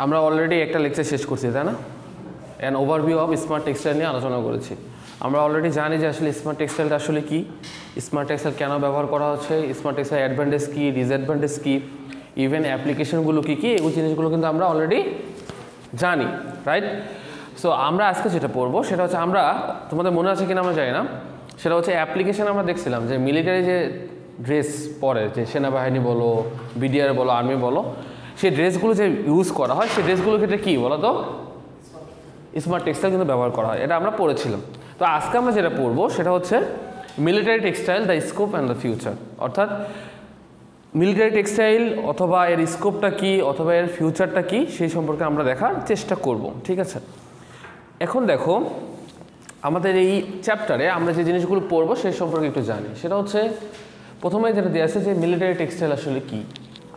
আমরা অলরেডি একটা লেকচার শেষ করছি, তাই না? An overview of smart textile নিয়ে আলোচনা করেছি। আমরা অলরেডি জানি যে আসলে স্মার্ট টেক্সটাইলটা আসলে কি, স্মার্ট টেক্সটাইল কেন ব্যবহার করা হচ্ছে, স্মার্ট টেক্সটাইল অ্যাডভান্টেজ কী, ডিসঅ্যাডভান্টেজ কী, ইভেন অ্যাপ্লিকেশনগুলো কী কী, এই জিনিসগুলো কিন্তু আমরা অলরেডি জানি, রাইট? সো আমরা আজকে যেটা পড়বো সেটা হচ্ছে, আমরা তোমাদের মনে আছে কিনা আমরা জানি না, সেটা হচ্ছে অ্যাপ্লিকেশন। আমরা দেখছিলাম যে মিলিটারি যে ড্রেস পরে, যে সেনাবাহিনী বলো, বিডিআর বলো, আর্মি বলো, সেই ড্রেসগুলো যে ইউজ করা হয়, সেই ড্রেসগুলোর ক্ষেত্রে কী বলো তো, স্মার্ট টেক্সটাইল কিন্তু ব্যবহার করা হয়। এটা আমরা পড়েছিলাম। তো আজকে আমরা যেটা পড়বো সেটা হচ্ছে military textile, the scope and the future. অর্থাৎ মিলিটারি টেক্সটাইল অথবা এর স্কোপটা কী অথবা এর ফিউচারটা কী, সেই সম্পর্কে আমরা দেখার চেষ্টা করব, ঠিক আছে? এখন দেখো, আমাদের এই চ্যাপ্টারে আমরা যে জিনিসগুলো পড়বো সেই সম্পর্কে একটু জানি। সেটা হচ্ছে প্রথমে যেটা দেওয়া আছে যে মিলিটারি টেক্সটাইল আসলে কী।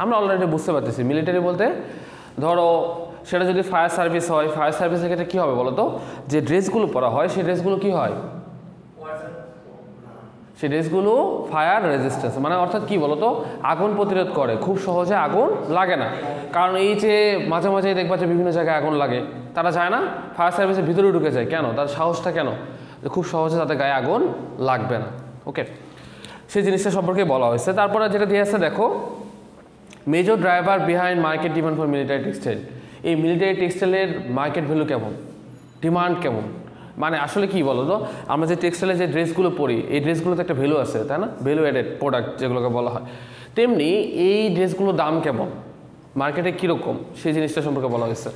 আমরা অলরেডি বুঝতে পারতেছি মিলিটারি বলতে, ধরো সেটা যদি ফায়ার সার্ভিস হয়, ফায়ার সার্ভিসের ক্ষেত্রে কী হবে বলো তো, যে ড্রেসগুলো পরা হয় সেই ড্রেসগুলো কী হয়, সেই ড্রেসগুলো ফায়ার রেজিস্ট্যান্স, মানে অর্থাৎ কী বলো তো, আগুন প্রতিরোধ করে, খুব সহজে আগুন লাগে না। কারণ এই যে মাঝে মাঝে দেখবা যে বিভিন্ন জায়গায় আগুন লাগে, তারা যায় না ফায়ার সার্ভিসের ভিতরে ঢুকে যায়। কেন? তার সাহসটা কেন? খুব সহজে তাদের গায়ে আগুন লাগবে না। ওকে, সেই জিনিসটা সম্পর্কে বলা হয়েছে। তারপরে যেটা দিয়ে আছে দেখো, major driver behind market demand for military textile. এই মিলিটারি টেক্সটাইলের মার্কেট ভ্যালু কেমন, ডিমান্ড কেমন, মানে আসলে কি বলো তো, আমরা যে টেক্সটাইলের যে ড্রেসগুলো পরি, এই ড্রেসগুলোতে একটা ভ্যালু আছে, তাই না? ভ্যালু অ্যাডেড প্রোডাক্ট যেগুলোকে বলা হয়। তেমনি এই ড্রেসগুলোর দাম কেমন, মার্কেটে কীরকম, সেই জিনিসটা সম্পর্কে বলা হয়েছে।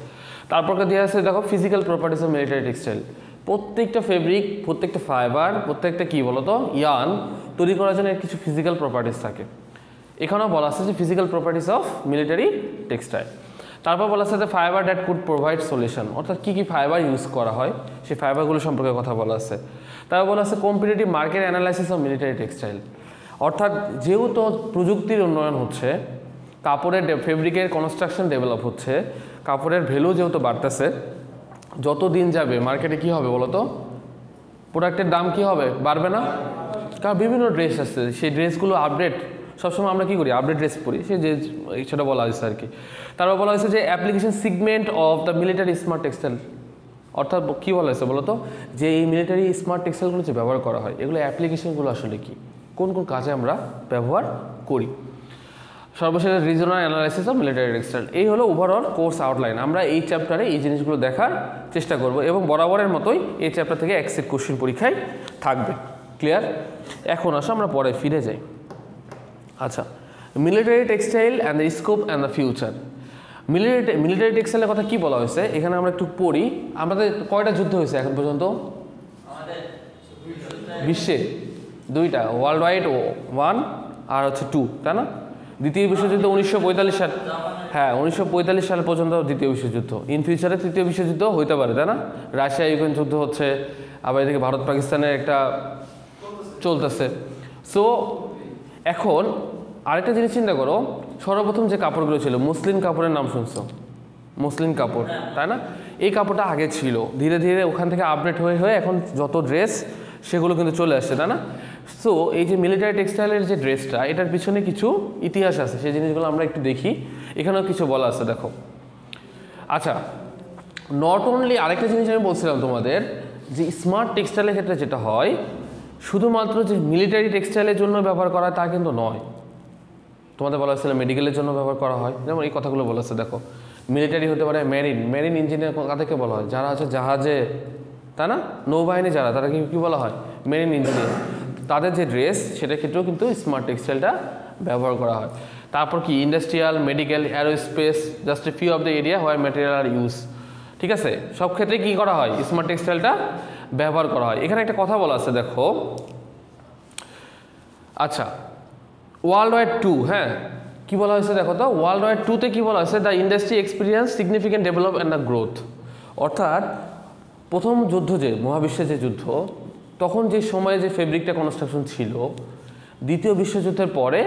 তারপর দেওয়া আছে দেখো, physical properties of military textile. প্রত্যেকটা ফেব্রিক, প্রত্যেকটা ফাইবার, প্রত্যেকটা কী বলো তো, ইয়ার্ন তৈরি করার জন্য কিছু ফিজিক্যাল প্রপার্টিস থাকে। এখানেও বলা আছে যে physical properties of military textile. তারপর বলা আছে যে fibre that could provide solution, অর্থাৎ কী কী ফাইবার ইউজ করা হয় সেই ফাইবারগুলো সম্পর্কে কথা বলা আছে। তারপর বলা আছে competitive market analysis of military textile. অর্থাৎ যেহেতু প্রযুক্তির উন্নয়ন হচ্ছে, কাপড়ের ফেব্রিকের কনস্ট্রাকশন ডেভেলপ হচ্ছে, কাপড়ের ভ্যালু যেহেতু বাড়তেছে, যত দিন যাবে মার্কেটে কী হবে বলো তো, প্রোডাক্টের দাম কী হবে, বাড়বে না? কারণ বিভিন্ন ড্রেস আসছে, সেই ড্রেসগুলো আপডেট, সবসময় আমরা কী করি, আপডেট ড্রেস পরি, সেটা বলা হয়েছে আর কি। তারপর বলা হয়েছে যে application segment of the military smart textile. অর্থাৎ কী বলা হয়েছে বলো তো, যে এই মিলিটারি স্মার্ট টেক্সটাইলগুলো যে ব্যবহার করা হয়, এগুলো অ্যাপ্লিকেশনগুলো আসলে কী, কোন কোন কাজে আমরা ব্যবহার করি। সর্বশেষ regional analysis of military textile. এই হলো ওভারঅল কোর্স আউটলাইন। আমরা এই চ্যাপ্টারে এই জিনিসগুলো দেখার চেষ্টা করব এবং বরাবরের মতোই এই চ্যাপ্টার থেকে এক্সিট কোশ্চেন পরীক্ষায় থাকবে। ক্লিয়ার? এখন আসো আমরা পরে ফিরে যাই। আচ্ছা, military textile and the scope and the future. Military টেক্সটাইলের কথা কি বলা হয়েছে এখানে আমরা একটু পড়ি। আমাদের কয়টা যুদ্ধ হয়েছে এখন পর্যন্ত বিশ্বে? দুইটা, ওয়ার্ল্ড ওয়াইড 1 আর হচ্ছে 2, তাই না? দ্বিতীয় বিশ্বযুদ্ধ 1945 সাল, হ্যাঁ 1945 সাল পর্যন্ত দ্বিতীয় বিশ্বযুদ্ধ। ইন ফিউচারে তৃতীয় বিশ্বযুদ্ধ হইতে পারে, তাই না? রাশিয়া ইউক্রেন যুদ্ধ হচ্ছে, আবার এদিকে ভারত পাকিস্তানের একটা চলতেছে। সো এখন আরেকটা জিনিস চিন্তা করো, সর্বপ্রথম যে কাপড়গুলো ছিল, মুসলিম কাপড়ের নাম শুনছো? মুসলিম কাপড়, তাই না? এই কাপড়টা আগে ছিল, ধীরে ধীরে ওখান থেকে আপডেট হয়ে হয়ে এখন যত ড্রেস সেগুলো কিন্তু চলে আসছে, তাই না? সো এই যে মিলিটারি টেক্সটাইলের যে ড্রেসটা, এটার পিছনে কিছু ইতিহাস আছে, সেই জিনিসগুলো আমরা একটু দেখি। এখানেও কিছু বলা আছে, দেখো। আচ্ছা, নট অনলি, আরেকটা জিনিস আমি বলছিলাম তোমাদের, যে স্মার্ট টেক্সটাইলের ক্ষেত্রে যেটা হয়, শুধুমাত্র যে মিলিটারি টেক্সটাইলের জন্য ব্যবহার করা তা কিন্তু নয়। তোমাদের বলা হয়েছিল মেডিকেলের জন্য ব্যবহার করা হয়, যেমন এই কথাগুলো বলেছে। দেখো, মিলিটারি হতে পারে মেরিন ইঞ্জিনিয়ার কাদেরকে বলা হয়, যারা আছে জাহাজে, তাই না? নৌবাহিনী যারা, তারা কি বলা হয়, মেরিন ইঞ্জিনিয়ার। তাদের যে ড্রেস, সেটার ক্ষেত্রেও কিন্তু স্মার্ট টেক্সটাইলটা ব্যবহার করা হয়। তারপর কি industrial, medical, aerospace, just a few of the area where material are use. ঠিক আছে, সব ক্ষেত্রে কি করা হয়, স্মার্ট টেক্সটাইলটা ব্যবহার করা হয়। এখানে একটা কথা বলা আছে, দেখো। আচ্ছা, ওয়ার্ল্ড ওয়ার 2, হ্যাঁ কি বলা হয়েছে দেখো তো, ওয়ার্ল্ড ওয়ার 2-তে কি বলা হয়েছে, the industry experience significant develop and the growth. অর্থাৎ প্রথম যুদ্ধ, যে মহাবিশ্বের যে যুদ্ধ, তখন যে সময়ে যে ফেব্রিকটা কনস্ট্রাকশন ছিল, দ্বিতীয় বিশ্বযুদ্ধের পরে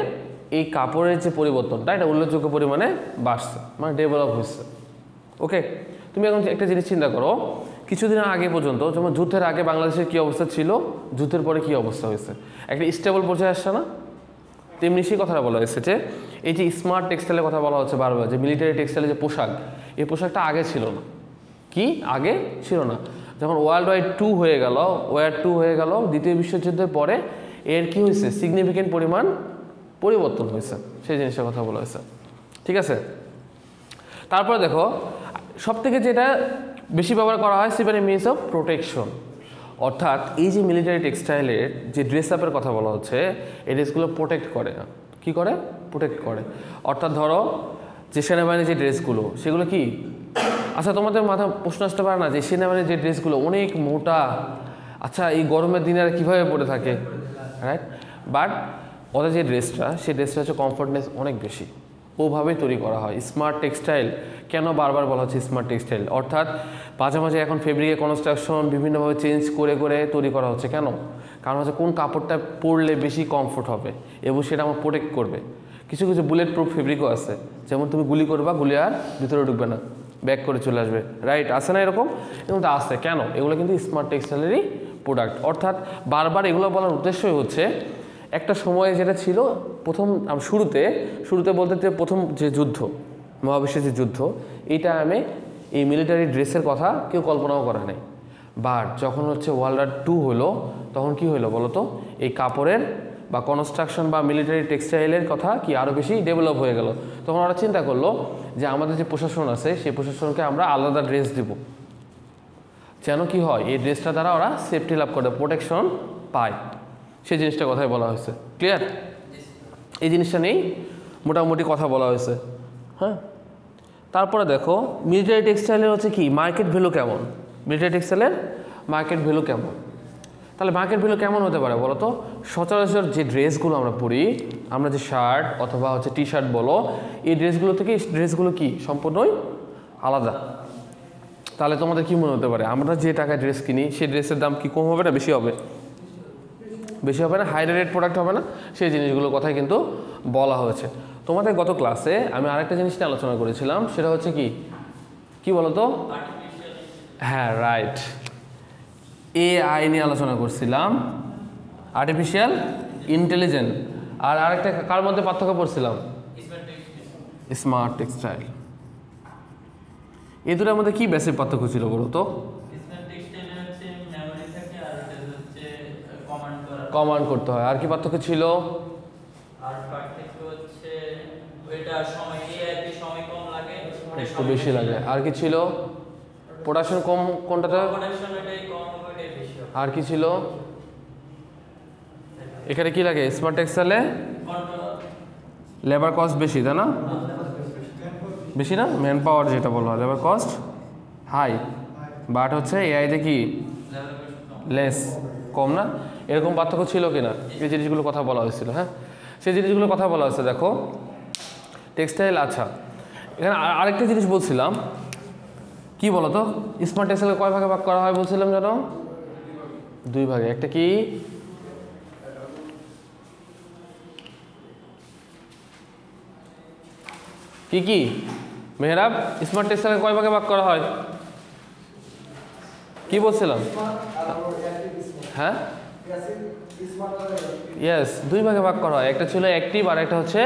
এই কাপড়ের যে পরিবর্তনটা, এটা উল্লেখযোগ্য পরিমাণে বাড়ছে, মানে ডেভেলপ হয়েছে। ওকে, তুমি এখন একটা জিনিস চিন্তা করো, কিছুদিন আগে পর্যন্ত, যেমন যুদ্ধের আগে বাংলাদেশের কী অবস্থা ছিল, যুদ্ধের পরে কী অবস্থা হয়েছে, একটা স্টেবল পর্যায়ে আসছে না? তেমনি সেই কথাটা বলা হয়েছে যে এই যে স্মার্ট টেক্সটাইলের কথা বলা হচ্ছে বারবার, যে মিলিটারি টেক্সটাইলের যে পোশাক, এই পোশাকটা আগে ছিল না। কি আগে ছিল না? যখন ওয়ার্ল্ড ওয়ার 2 হয়ে গেল দ্বিতীয় বিশ্বযুদ্ধের পরে এর কি হয়েছে, সিগনিফিকেন্ট পরিমাণ পরিবর্তন হয়েছে, সেই জিনিসের কথা বলা হয়েছে। ঠিক আছে, তারপরে দেখো সবথেকে যেটা বেশি ব্যবহার করা হয় সিভিল মিনস অফ প্রোটেকশন, অর্থাৎ এই যে মিলিটারি টেক্সটাইলের যে ড্রেস আপের কথা বলা হচ্ছে, এই ড্রেসগুলো প্রোটেক্ট করে। কি করে? প্রোটেক্ট করে। অর্থাৎ ধরো যে সেনাবাহিনীর যে ড্রেসগুলো সেগুলো কি, আচ্ছা তোমাদের মাথা প্রশ্ন আসতে পারে না যে সেনাবাহিনীর যে ড্রেসগুলো অনেক মোটা, আচ্ছা এই গরমের দিনে আর কীভাবে পরে থাকে, রাইট? বাট ওদের যে ড্রেসটা, সেই ড্রেসটা হচ্ছে কমফোর্টনেস অনেক বেশি, ওভাবেই তৈরি করা হয়। স্মার্ট টেক্সটাইল কেন বারবার বলা হচ্ছে স্মার্ট টেক্সটাইল, অর্থাৎ মাঝে মাঝে এখন ফেব্রিকের কনস্ট্রাকশন বিভিন্নভাবে চেঞ্জ করে করে তৈরি করা হচ্ছে। কেন? কারণ হচ্ছে কোন কাপড়টা পরলে বেশি কমফোর্ট হবে এবং সেটা আমার প্রোটেক্ট করবে। কিছু কিছু বুলেট প্রুফ ফেব্রিকও আছে, যেমন তুমি গুলি করবা, গুলি আর ভিতরে ঢুকবে না, ব্যাক করে চলে আসবে, রাইট? আছে না এরকম? এরকম তো আছে। কেন? এগুলো কিন্তু স্মার্ট টেক্সটাইলেরই প্রোডাক্ট। অর্থাৎ বারবার এগুলো বলার উদ্দেশ্যই হচ্ছে একটা সময়ে যেটা ছিল প্রথম শুরুতে বলতে যে প্রথম যে যুদ্ধ, মহাবিশ্বের যে যুদ্ধ, এইটা আমি এই মিলিটারি ড্রেসের কথা কেউ কল্পনাও করা নাই। বাট যখন হচ্ছে ওয়ার্ল্ড ওয়ার 2 হলো, তখন কি হলো বলো তো, এই কাপড়ের বা কনস্ট্রাকশন বা মিলিটারি টেক্সটাইলের কথা কি আরও বেশি ডেভেলপ হয়ে গেল। তখন ওরা চিন্তা করলো যে আমাদের যে প্রশাসন আছে সেই প্রশাসনকে আমরা আলাদা ড্রেস দিব, যেন কি হয় এই ড্রেসটা দ্বারা ওরা সেফটি লাভ করে, প্রোটেকশন পায়। সেই জিনিসটা কথাই বলা হয়েছে। ক্লিয়ার? এই জিনিসটা নেই মোটামুটি কথা বলা হয়েছে। হ্যাঁ, তারপরে দেখো মিলিটারি টেক্সটাইলের হচ্ছে কি মার্কেট ভ্যালু কেমন, মিলিটারি টেক্সটাইলের মার্কেট ভ্যালু কেমন? তাহলে মার্কেট ভ্যালু কেমন হতে পারে বলো তো? সচরাচর যে ড্রেসগুলো আমরা পরি, আমরা যে শার্ট অথবা হচ্ছে টি শার্ট বলো, এই ড্রেসগুলো থেকে এই ড্রেসগুলো কি সম্পূর্ণই আলাদা। তাহলে তোমাদের কি মনে হতে পারে, আমরা যে টাকায় ড্রেস কিনি সেই ড্রেসের দাম কি কম হবে না বেশি হবে? বেশি হবে না, হাই রেট প্রোডাক্ট হবে না? সেই জিনিসগুলোর কথাই কিন্তু বলা হয়েছে। তোমাদের গত ক্লাসে আমি আরেকটা জিনিস নিয়ে আলোচনা করেছিলাম, সেটা হচ্ছে কি বলতো? হ্যাঁ, রাইট, AI নিয়ে আলোচনা করছিলাম, আর্টিফিশিয়াল ইন্টেলিজেন্স। আর আরেকটা কার মধ্যে পার্থক্য পড়ছিলাম? Smart textile. এই দুটোর মধ্যে কি বেসিক পার্থক্য ছিল বলো তো? কমান্ড করতে হয়। আর কি পার্থক্য ছিল? একটু বেশি লাগে। আর কি ছিল? প্রোডাকশন কম কোনটাতে? আর কি ছিল? এখানে কি লাগে স্মার্ট টেক্সটাইলে? লেবার কস্ট বেশি, তাই না? বেশি না, ম্যান পাওয়ার যেটা বলা হয়, লেবার কস্ট হাই। বাট হচ্ছে এআইতে কি লেস, কম না? এরকম পার্থক্য ছিল কি না? এই জিনিসগুলো কথা বলা হয়েছিল। হ্যাঁ, সেই জিনিসগুলো কথা বলা হয়েছে। দেখো টেক্সটাইল, আচ্ছা এখানে আরেকটা জিনিস বলছিলাম, কি বলতো? স্মার্ট টেক্সটাইলকে কয় ভাগে ভাগ করা হয় বলছিলাম জানো? 2 ভাগে। একটা কি কি কি মেহরাব, স্মার্ট টেক্সটাইলকে কয় ভাগে ভাগ করা হয়? কি বলছিলাম? হ্যাঁ, ইয়েস, 2 ভাগে ভাগ করা হয়। একটা ছিল অ্যাক্টিভ আর একটা হচ্ছে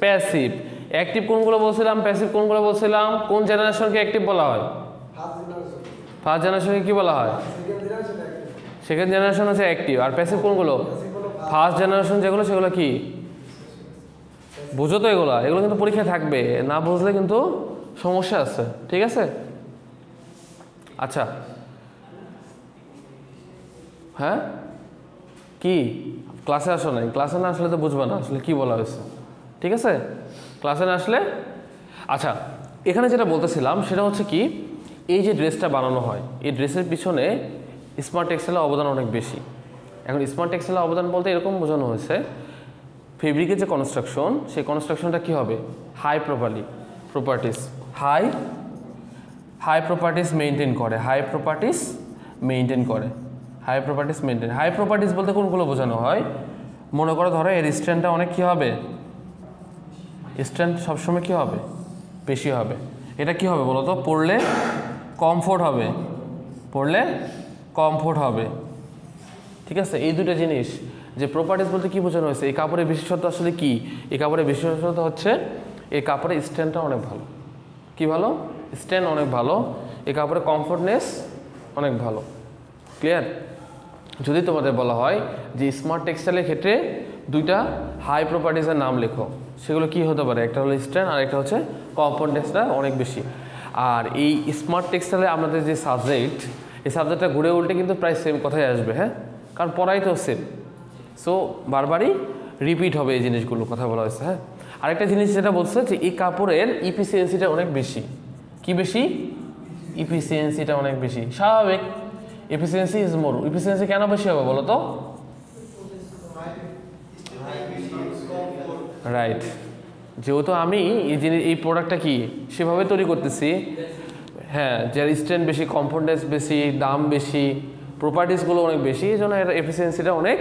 প্যাসিভ। অ্যাক্টিভ কোনগুলো বলছিলাম, প্যাসিভ কোনগুলো বলছিলাম? কোন জেনারেশনকে অ্যাক্টিভ বলা হয়? ফার্স্ট জেনারেশনকে কি বলা হয়? সেকেন্ড জেনারেশন হচ্ছে অ্যাক্টিভ। আর প্যাসিভ কোনগুলো? ফার্স্ট জেনারেশন যেগুলো সেগুলো কি বুঝো তো? এগুলো কিন্তু পরীক্ষায় থাকবে, না বুঝলে কিন্তু সমস্যা আছে। ঠিক আছে, আচ্ছা হ্যাঁ, কি ক্লাসে আসো নাই? ক্লাসে না আসলে তো বুঝবে না আসলে কি বলা হয়েছে। ঠিক আছে, ক্লাসে না আসলে। আচ্ছা, এখানে যেটা বলতেছিলাম সেটা হচ্ছে কি, এই যে ড্রেসটা বানানো হয়, এই ড্রেসের পিছনে স্মার্ট টেক্সটাইলের অবদান অনেক বেশি। এখন স্মার্ট টেক্সটাইলের অবদান বলতে এরকম বোঝানো হয়েছে, ফেব্রিকের যে কনস্ট্রাকশন, সেই কনস্ট্রাকশনটা কী হবে? High properties high properties maintain করে। হাই প্রপার্টিস বলতে কোনগুলো বোঝানো হয়? মনে করো ধরো এর স্ট্রেন্থটা অনেক কী হবে? স্ট্রেন্থ সবসময় কী হবে? বেশি হবে। এটা কি হবে বলো তো? পরলে কমফোর্ট হবে। ঠিক আছে, এই দুটো জিনিস যে প্রপার্টিস বলতে কী বোঝানো হয়েছে, এই কাপড়ের বিশেষত্ব আসলে কি? এই কাপড়ের বিশেষত্ব হচ্ছে এই কাপড়ের স্ট্যান্ডটা অনেক ভালো। কি ভালো? স্ট্যান্ড অনেক ভালো। এই কাপড়ের কমফোর্টনেস অনেক ভালো। ক্লিয়ার? যদি তোমাদের বলা হয় যে স্মার্ট টেক্সটাইলের ক্ষেত্রে দুইটা হাই প্রপার্টিসের নাম লেখো, সেগুলো কি হতে পারে? একটা হলো স্ট্যান্ড আর একটা হচ্ছে কমফোর্টনেসটা অনেক বেশি। আর এই স্মার্ট টেক্সটাইলে আমাদের যে সাবজেক্ট, এই সাবজেক্টটা ঘুরে উল্টে কিন্তু প্রায় সেম কথাই আসবে, হ্যাঁ, কারণ পড়াই তো সেম। সো বারবারই রিপিট হবে এই জিনিসগুলো, কথা বলা হয়েছে। হ্যাঁ, আরেকটা জিনিস যেটা বলছে যে এই কাপড়ের ইফিসিয়েন্সিটা অনেক বেশি। কি বেশি? ইফিসিয়েন্সিটা অনেক বেশি। স্বাভাবিক, এফিসিয়েন্সি ইজ মোর। এফিসিয়েন্সি কেন বেশি হবে বলো তো? রাইট, যেহেতু আমি এই প্রোডাক্টটা কি সেভাবে তৈরি করতেছি, হ্যাঁ, যার স্ট্রেন্থ বেশি, কমফোর্টনেস বেশি, দাম বেশি, প্রপার্টিসগুলো অনেক বেশি, এই জন্য এর এফিসিয়েন্সিটা অনেক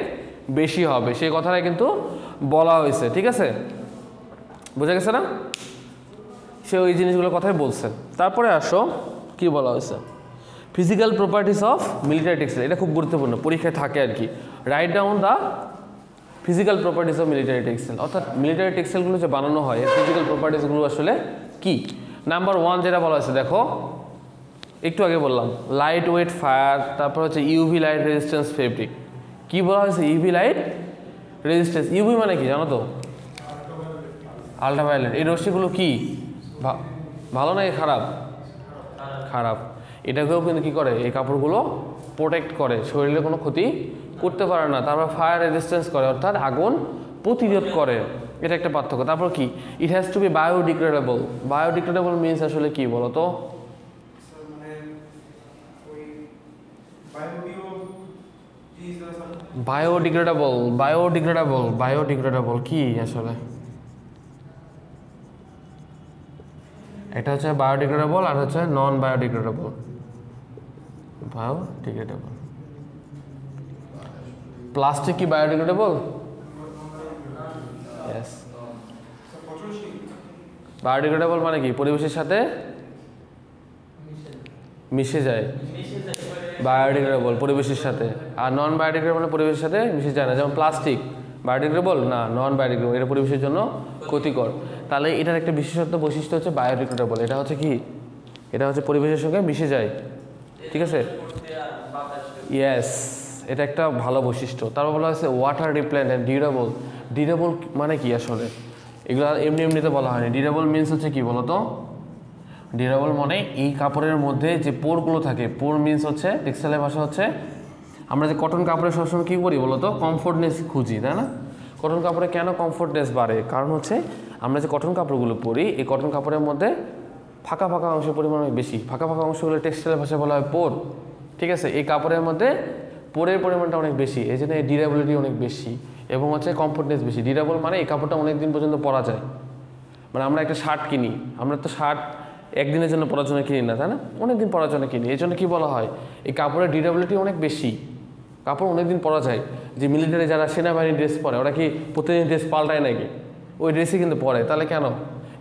বেশি হবে, সেই কথাটা কিন্তু বলা হয়েছে। ঠিক আছে, বোঝা গেছে না? সে ওই জিনিসগুলোর কথাই বলছে। তারপরে আসো কি বলা হয়েছে, physical properties of military textile. এটা খুব গুরুত্বপূর্ণ, পরীক্ষায় থাকে আর কি। Write down the physical properties of military textile, অর্থাৎ মিলিটারি টেক্সটাইলগুলো যে বানানো হয় এর ফিজিক্যাল প্রপার্টিসগুলো আসলে কি। নাম্বার 1 যেটা বলা হয়েছে, দেখো একটু আগে বললাম লাইট ওয়েট ফায়ার, তারপর হচ্ছে ইউভি লাইট রেজিস্ট্যান্স ফেব্রিক। কি বলা হয়েছে? UV light resistance. ইউভি মানে কি জানো তো? আল্ট্রাভায়োলেট। এই রশ্মিগুলো কি ভালো নাকি খারাপ? খারাপ। এটাকেও কিন্তু কী করে, এই কাপড়গুলো প্রোটেক্ট করে, শরীরে কোনো ক্ষতি করতে পারে না। তারপর ফায়ার রেজিস্ট্যান্স করে, অর্থাৎ আগুন প্রতিরোধ করে, এটা একটা পার্থক্য। তারপর কি, it has to be biodegradable. Biodegradable means আসলে কি বলো তো? বায়োডিগ্রেডেবল, বায়োডিগ্রেডেবল, বায়োডিগ্রেডেবল কি আসলে? এটা হচ্ছে বায়োডিগ্রেডেবল আর হচ্ছে নন বায়োডিগ্রেডেবল। বায়োডিগ্রেডেবল প্লাস্টিক কি বায়োডিগ্রেডেবল? ইয়েস। বায়োডিগ্রেডেবল মানে কি? পরিবেশের সাথে মিশে যায়। বায়োডিগ্রেডেবল পরিবেশের সাথে, আর নন বায়োডিগ্রেডেবল মানে পরিবেশের সাথে মিশে যায় না। যেমন প্লাস্টিক বায়োডিগ্রেডেবল না, নন বায়োডিগ্রেডেবল, এটা পরিবেশের জন্য ক্ষতিকর। তাহলে এটার একটা বিশেষত্ব বৈশিষ্ট্য হচ্ছে বায়োডিগ্রেডেবল। এটা হচ্ছে কি, এটা হচ্ছে পরিবেশের সঙ্গে মিশে যায়। ঠিক আছে, ইয়েস, এটা একটা ভালো বৈশিষ্ট্য। তারপর বলা হয়েছে ওয়াটার রিপ্লেন্ট অ্যান্ড ডিউরেবল। ডিউরেবল মানে কি আসলে? এগুলো এমনি এমনিতে বলা হয়নি। ডিউরেবল মিনস হচ্ছে কি বলো তো? ডিউরেবল মানে এই কাপড়ের মধ্যে যে পোরগুলো থাকে, পোর মিনস হচ্ছে টেক্সটাইলের ভাষা হচ্ছে, আমরা যে কটন কাপড়ে সবসময় কী করি বলো তো? কমফোর্টনেস খুঁজি, তাই না? কটন কাপড়ে কেন কমফোর্টনেস বাড়ে? কারণ হচ্ছে আমরা যে কটন কাপড়গুলো পরি, এই কটন কাপড়ের মধ্যে ফাঁকা ফাঁকা অংশের পরিমাণ অনেক বেশি। ফাঁকা ফাঁকা অংশগুলো টেক্সটাইলের ভাষায় বলা হয় পোর। ঠিক আছে, এই কাপড়ের মধ্যে পোরের পরিমাণটা অনেক বেশি, এই জন্য ডিউরেবিলিটি অনেক বেশি এবং হচ্ছে কমফোর্টনেস বেশি। ডিউরেবল মানে এই কাপড়টা অনেক দিন পর্যন্ত পরা যায়। মানে আমরা একটা শার্ট কিনি, আমরা তো শার্ট একদিনের জন্য পরার জন্য কিনি না, তাই না? অনেক দিন পরার জন্য কিনি। এই জন্য কী বলা হয়, এই কাপড়ের ডিউরেবিলিটি অনেক বেশি, কাপড় অনেক দিন পরা যায়। যে মিলিটারি যারা সেনাবাহিনী ড্রেস পরে, ওরা কি প্রতিদিন ড্রেস পাল্টায় নাকি? ওই ড্রেসই কিন্তু পরে। তাহলে কেন?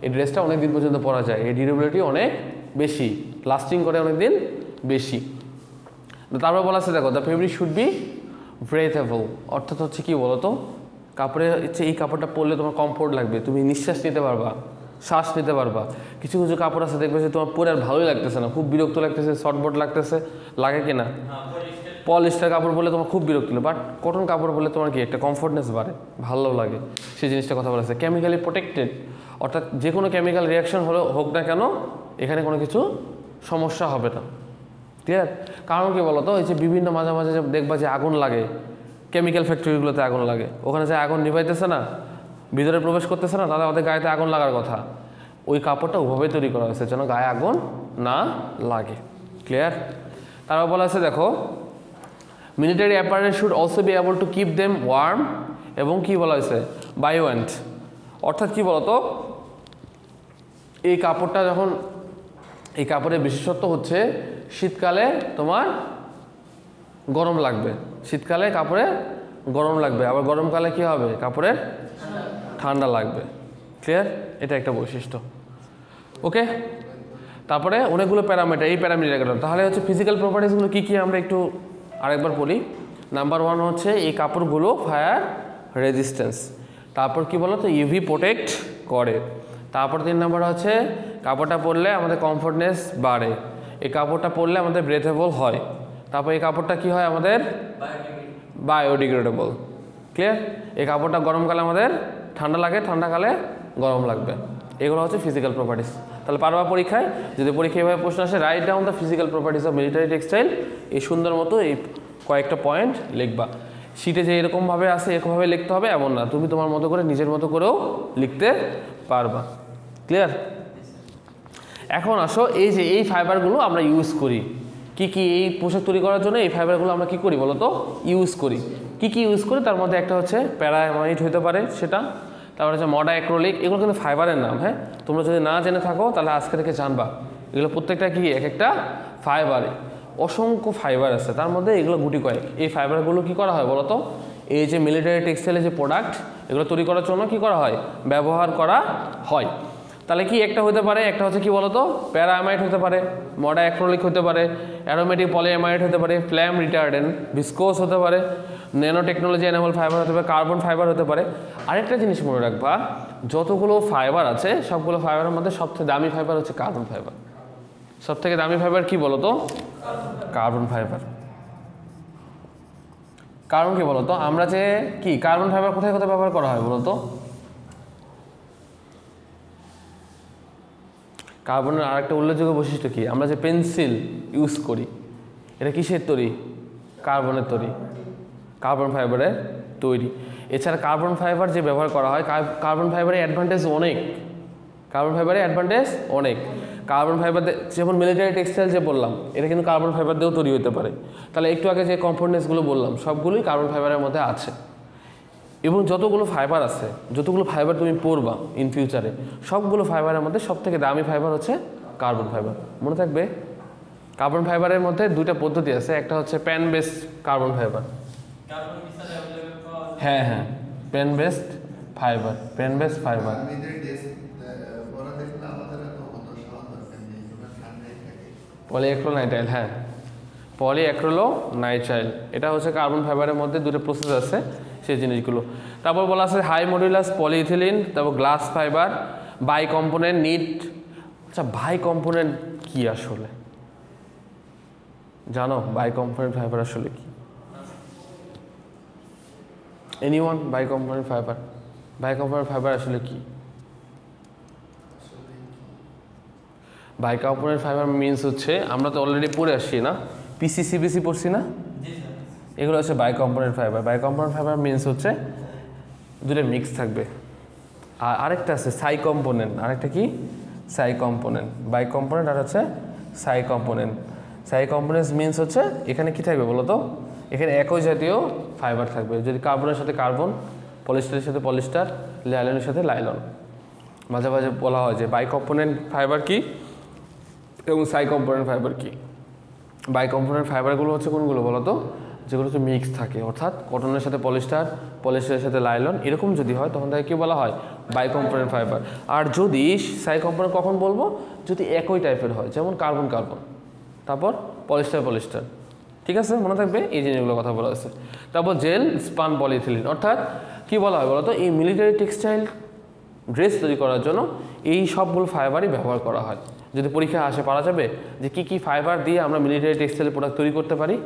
এই ড্রেসটা অনেক দিন পর্যন্ত পরা যায়, এই ডিউরেবিলিটি অনেক বেশি, লাস্টিং করে অনেক দিন বেশি। তারপর বলা আছে দেখো, দ্য ফেব্রিক শুড বি ব্রেথেবল, অর্থাৎ হচ্ছে কি বলো তো? কাপড়ের হচ্ছে এই কাপড়টা পরলে তোমার কমফোর্ট লাগবে, তুমি নিঃশ্বাস নিতে পারবা, শ্বাস নিতে পারবা। কিছু কিছু কাপড় আছে দেখবে যে তোমার পরে আর ভালোই লাগতেছে না, খুব বিরক্ত লাগতেছে, শর্টবট লাগতেছে, লাগে কি না? পলিস্টার কাপড় বলে তোমার খুব বিরক্ত লাগে, বাট কটন কাপড় বলে তোমার কি একটা কমফোর্টনেস বাড়ে, ভালো লাগে, সেই জিনিসটা কথা বলা আছে। কেমিক্যালি প্রোটেক্টেড, অর্থাৎ যে কোনো কেমিক্যাল রিয়াকশন হোক না কেন এখানে কোনো কিছু সমস্যা হবে না। ক্লিয়ার? কারণ কি বলো তো, এই যে বিভিন্ন মাঝে মাঝে দেখবা যে আগুন লাগে, কেমিক্যাল ফ্যাক্টরিগুলোতে আগুন লাগে, ওখানে যে আগুন নিভাইতেছে না, ভিতরে প্রবেশ করতেছে না, তাহলে ওদের গায়েতে আগুন লাগার কথা। ওই কাপড়টা ওভাবে তৈরি করা হয়েছে যেন গায়ে আগুন না লাগে। ক্লিয়ার? তারপর বলা আছে দেখো, military apparel should also be able to keep them warm, এবং কি বলা হয়েছে? বায়োয়েন্ট, অর্থাৎ কি বলতো, এই কাপড়টা যখন, এই কাপড়ের বিশেষত্ব হচ্ছে শীতকালে তোমার গরম লাগবে, শীতকালে কাপড়ে গরম লাগবে, আবার গরমকালে কি হবে? কাপড়ের ঠান্ডা লাগবে। ক্লিয়ার? এটা একটা বৈশিষ্ট্য। ওকে, তারপরে অনেকগুলো প্যারামিটার, এই প্যারামিটার, তাহলে হচ্ছে ফিজিক্যাল প্রপার্টিসগুলো কী কী আমরা একটু আরেকবার বলি। নাম্বার 1 হচ্ছে এই কাপড়গুলো ফায়ার রেজিস্ট্যান্স, তারপর কি বলো তো ইউভি প্রোটেক্ট করে, তারপর 3 নাম্বার হচ্ছে কাপড়টা পরলে আমাদের কমফোর্টনেস বাড়ে, এই কাপড়টা পরলে আমাদের ব্রেথেবল হয়, তারপর এই কাপড়টা কি হয় আমাদের বায়োডিগ্রেডেবল। ক্লিয়ার? এই কাপড়টা গরমকালে আমাদের ঠান্ডা লাগে, ঠান্ডাকালে গরম লাগবে। এগুলো হচ্ছে ফিজিক্যাল প্রপার্টিস। তাহলে পারবা পরীক্ষায়, যদি পরীক্ষায় এভাবে প্রশ্ন আসে write down the physical properties of military textile, এই সুন্দর মতো এই কয়েকটা পয়েন্ট লিখবা। শীটে যে এরকমভাবে আসে এরকমভাবে লিখতে হবে এমন না, তুমি তোমার মতো করে নিজের মতো করেও লিখতে পারবা। ক্লিয়ার? এখন আসো এই যে এই ফাইবারগুলো আমরা ইউজ করি কি কি, এই পোশাক তৈরি করার জন্য এই ফাইবারগুলো আমরা কি করি বলো তো, ইউজ করি। কি কি ইউজ করি তার মধ্যে একটা হচ্ছে প্যারামাইড হতে পারে সেটা, তারপরে হচ্ছে মডা অ্যাক্রোলিক, এগুলো কিন্তু ফাইবারের নাম। হ্যাঁ, তোমরা যদি না জেনে থাকো তাহলে আজকে থেকে জানবা, এগুলো প্রত্যেকটা কি এক একটা ফাইবারে অসংখ্য ফাইবার আছে, তার মধ্যে এগুলো গুটি কয়েক। এই ফাইবারগুলো কি করা হয় বলো তো, এই যে মিলিটারি টেক্সটাইলের যে প্রোডাক্ট এগুলো তৈরি করার জন্য কি করা হয়, ব্যবহার করা হয়। তাহলে কি একটা হতে পারে, একটা হচ্ছে কি বলতো প্যারামাইড হতে পারে, মডা অ্যাক্রোলিক হতে পারে, অ্যারোমেটিক পলিঅ্যামাইড হতে পারে, ফ্ল্যাম রিটার্ডেন্ট, ভিসকোস হতে পারে, ন্যানো টেকনোলজি অ্যানিমাল ফাইবার হতে পারে, কার্বন ফাইবার হতে পারে। আরেকটা জিনিস মনে রাখবা, যতগুলো ফাইবার আছে সবগুলো ফাইবারের মধ্যে সবথেকে দামি ফাইবার হচ্ছে কার্বন ফাইবার। সব থেকে দামি ফাইবার কি বলতো, কার্বন ফাইবার। কারণ কি বলতো, আমরা যে কি কার্বন ফাইবার কোথায় কোথায় ব্যবহার করা হয় বলতো, কার্বনের আরেকটা উল্লেখযোগ্য বৈশিষ্ট্য কি, আমরা যে পেন্সিল ইউজ করি এটা কিসের তৈরি, কার্বনের তৈরি, কার্বন ফাইবারের তৈরি। এছাড়া কার্বন ফাইবার যে ব্যবহার করা হয়, কার্বন ফাইবারের অ্যাডভান্টেজ অনেক, কার্বন ফাইবারের অ্যাডভান্টেজ অনেক। কার্বন ফাইবার যেমন মিলিটারি টেক্সটাইল যে বললাম এটা কিন্তু কার্বন ফাইবার দিয়েও তৈরি হতে পারে। তাহলে একটু আগে যে কমফোর্টনেসগুলো বললাম সবগুলোই কার্বন ফাইবারের মধ্যে আছে। এবং যতগুলো ফাইবার আছে, যতগুলো ফাইবার তুমি পড়বা ইন ফিউচারে, সবগুলো ফাইবারের মধ্যে সবথেকে দামি ফাইবার হচ্ছে কার্বন ফাইবার। মনে থাকবে, কার্বন ফাইবারের মধ্যে দুইটা পদ্ধতি আছে, একটা হচ্ছে প্যান বেসড কার্বন ফাইবার। হ্যাঁ হ্যাঁ, PAN based fibre, PAN based fibre. Polyacrylonitrile, হ্যাঁ পলিঅ্যাক্রিলাইনাইটাইল, এটা হচ্ছে কার্বন ফাইবারের মধ্যে দুটো প্রসেস আছে সেই জিনিসগুলো। তারপর বলা আছে হাই মডুলাস পলিইথিলিন, তারপর glass fibre, bicomponent knit. আচ্ছা বাই কম্পোনেন্ট কি আসলে জানো, বাই কম্পোনেন্ট ফাইবার আসলে কি? Anyone? Bicomponent fibre, bicomponent fibre আসলে কি? বাই কম্পোনেন্ট ফাইবার মিনস হচ্ছে, আমরা তো অলরেডি পড়ে আসছি না, পিসি সিবিসি পড়ছি না, এগুলো হচ্ছে bicomponent fibre. Bicomponent fibre means হচ্ছে দুটো মিক্স থাকবে। আর আরেকটা আছে সাই কম্পোনেন্ট, আরেকটা কি সাই কম্পোনেন্ট। বাই কম্পোনেন্ট আর হচ্ছে সাই কম্পোনেন্ট। সাই কম্পোনেন্ট মিনস হচ্ছে এখানে কি থাকবে বলো তো, এখানে একই জাতীয় ফাইবার থাকবে, যদি কার্বনের সাথে কার্বন, পলিস্টারের সাথে পলিস্টার, লাইলনের সাথে লাইলন। মাঝে মাঝে বলা হয় যে বাই কম্পোনেন্ট ফাইবার কি এবং সাই কম্পোনেন্ট ফাইবার কি। বাই কম্পোনেন্ট ফাইবারগুলো হচ্ছে কোনগুলো বলো তো, যেগুলো হচ্ছে মিক্স থাকে, অর্থাৎ কটনের সাথে পলিস্টার, পলিস্টারের সাথে লাইলন, এরকম যদি হয় তখন তাকে কী বলা হয়, বাই কম্পোনেন্ট ফাইবার। আর যদি সাই কম্পোনেন্ট কখন বলবো, যদি একই টাইপের হয়, যেমন কার্বন কার্বন, তারপর পলিস্টার পলিস্টার। ঠিক আছে, মনে থাকবে এই জিনিসগুলো কথা বলা আছে। তারপর জেল স্পান পলিইথিলিন, অর্থাৎ কী বলা হয় বলো তো, এই মিলিটারি টেক্সটাইল ড্রেস তৈরি করার জন্য এই সবগুলো ফাইবারই ব্যবহার করা হয়। যদি পরীক্ষা আসে পারা যাবে যে কী কী ফাইবার দিয়ে আমরা মিলিটারি টেক্সটাইল প্রোডাক্ট তৈরি করতে পারি,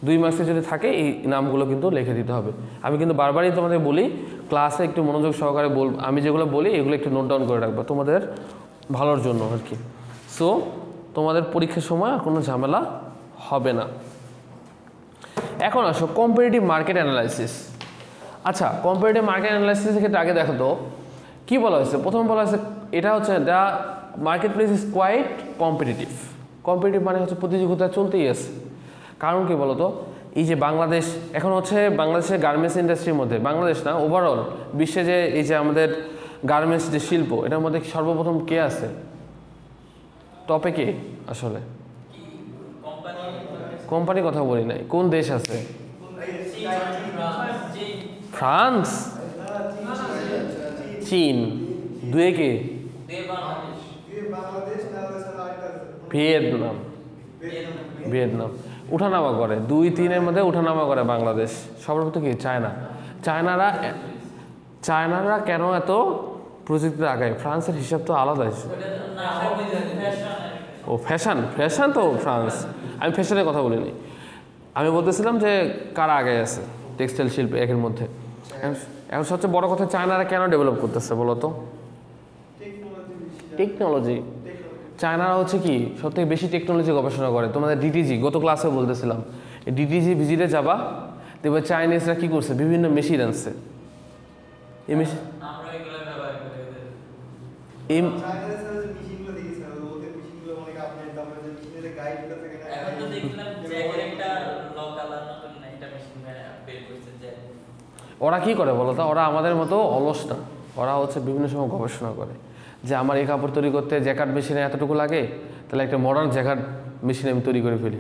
2 মার্কসে যদি থাকে এই নামগুলো কিন্তু লিখে দিতে হবে। আমি কিন্তু বারবারই তোমাদের বলি ক্লাসে একটু মনোযোগ সহকারে আমি যেগুলো বলি এগুলো একটু নোট ডাউন করে রাখবো তোমাদের ভালোর জন্য আর কি। সো তোমাদের পরীক্ষার সময় আর কোনো ঝামেলা হবে না। এখন আসো কম্পারেটিভ মার্কেট অ্যানালাইসিস। আচ্ছা, কম্পারেটিভ মার্কেট অ্যানালাইসিসের ক্ষেত্রে আগে দেখো তো কী বলা হয়েছে। প্রথম বলা হয়েছে এটা হচ্ছে the marketplace is quite competitive. Competitive মানে হচ্ছে প্রতিযোগিতা চলতেই আছে। কারণ কি বলতো, এই যে বাংলাদেশ এখন হচ্ছে বাংলাদেশের গার্মেন্টস ইন্ডাস্ট্রির মধ্যে, বাংলাদেশ না ওভারঅল বিশ্বে যে এই যে আমাদের গার্মেন্টস যে শিল্প, এটার মধ্যে সর্বপ্রথম কে আছে টপে, কে আসলে? কোম্পানির কথা বলি নাই, কোন দেশ আছে? ফ্রান্স, চীন, দুয়ে কে? Vietnam, Vietnam. উঠানামা করে, 2-3-এর মধ্যে উঠানামা করে বাংলাদেশ। সর্বপ্রথম কি চায়না। চায়নারা কেন এত প্রযুক্তিতে আগায়? ফ্রান্সের হিসাব তো আলাদা। ও ফ্যাশন তো ফ্রান্স, আমি ফ্যাশনের কথা বলিনি। আমি বলতেছিলাম যে কারা আগে আছে টেক্সটাইল শিল্পে একের মধ্যে। এখন সবচেয়ে বড় কথা, চায়নারা কেন ডেভেলপ করতেছে বলো তো? টেকনোলজি। চায়নারা হচ্ছে কি সবথেকে বেশি টেকনোলজি গবেষণা করে। তোমাদের ডিটিজি গত ক্লাসে বলতেছিলাম, এই ডিটিজি ভিজিটে যাবা, দেখবে চাইনিজরা কি করছে, বিভিন্ন মেশিন আনছে। এই মেশিন ওরা কি করে বলো তো? ওরা আমাদের মতো অলস না, ওরা হচ্ছে বিভিন্ন সময় গবেষণা করে যে আমার এই কাপড় তৈরি করতে জ্যাকেট মেশিনে এতটুকু লাগে, তাহলে একটা মডার্ন জ্যাকেট মেশিনে আমি তৈরি করে ফেলি।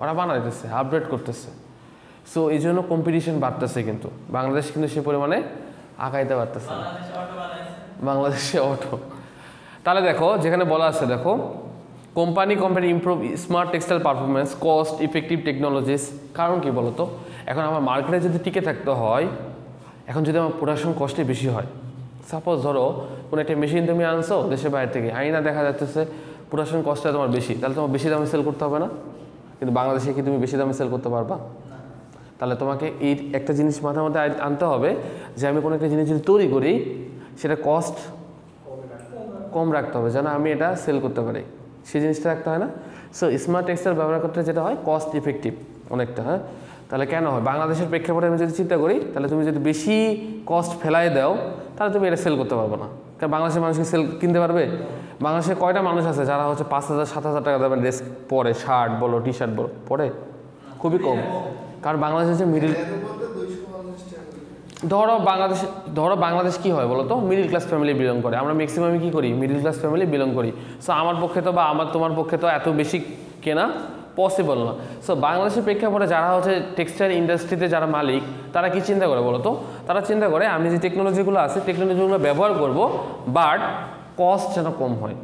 ওরা বানাইতেছে, আপডেট করতেছে। সো এই জন্য কম্পিটিশন বাড়তেছে, কিন্তু বাংলাদেশ কিন্তু সে পরিমাণে আগাইতে পারতেছে না। বাংলাদেশে অটো। তাহলে দেখো যেখানে বলা আছে, দেখো company improve smart textile performance, cost effective technologies. কারণ কি বলতো, এখন আমার মার্কেটে যদি টিকে থাকতে হয়, এখন যদি আমার প্রোডাকশন কস্টে বেশি হয়, সাপোজ ধরো কোনো একটা মেশিন তুমি আনছো দেশের বাইরে থেকে, আইনা দেখা যাচ্ছে প্রোডাকশন কস্টটা তোমার বেশি, তাহলে তোমার বেশি দামে সেল করতে হবে না? কিন্তু বাংলাদেশে কি তুমি বেশি দামে সেল করতে পারবা? তাহলে তোমাকে এই একটা জিনিস মাথার মধ্যে আনতে হবে যে আমি কোনো একটা জিনিস যদি তৈরি করি, সেটা কস্ট কম রাখতে হবে যেন আমি এটা সেল করতে পারি, সেই জিনিসটা রাখতে হয় না? সো স্মার্ট টেক্সটাইল ব্যবহার করতে যেটা হয় কস্ট ইফেক্টিভ অনেকটা। হ্যাঁ, তাহলে কেন হয়? বাংলাদেশের প্রেক্ষাপটে আমি যদি চিন্তা করি, তাহলে তুমি যদি বেশি কস্ট ফেলাই দাও, তাহলে তুমি এটা সেল করতে পারবে না। কারণ বাংলাদেশের মানুষকে সেল কিনতে পারবে? বাংলাদেশে কয়টা মানুষ আছে যারা হচ্ছে 5,000-7,000 টাকা দামের ড্রেস পরে, শার্ট বলো টি শার্ট বলো পরে? খুবই কম। কারণ বাংলাদেশে যে ধরো বাংলাদেশ কি হয় বলো তো, মিডিল ক্লাস ফ্যামিলি বিলং করে। আমরা ম্যাক্সিমামই কি করি, মিডিল ক্লাস ফ্যামিলি বিলং করি। সো আমার পক্ষে তো বা তোমার পক্ষে তো এত বেশি কেনা পসিবল না। সো বাংলাদেশের প্রেক্ষাপটে যারা হচ্ছে টেক্সটাইল ইন্ডাস্ট্রিতে যারা মালিক, তারা কি চিন্তা করে বলো তো? তারা চিন্তা করে আমি যে টেকনোলজিগুলো আছে টেকনোলজিগুলো ব্যবহার করব, বাট কস্ট যেন কম হয়,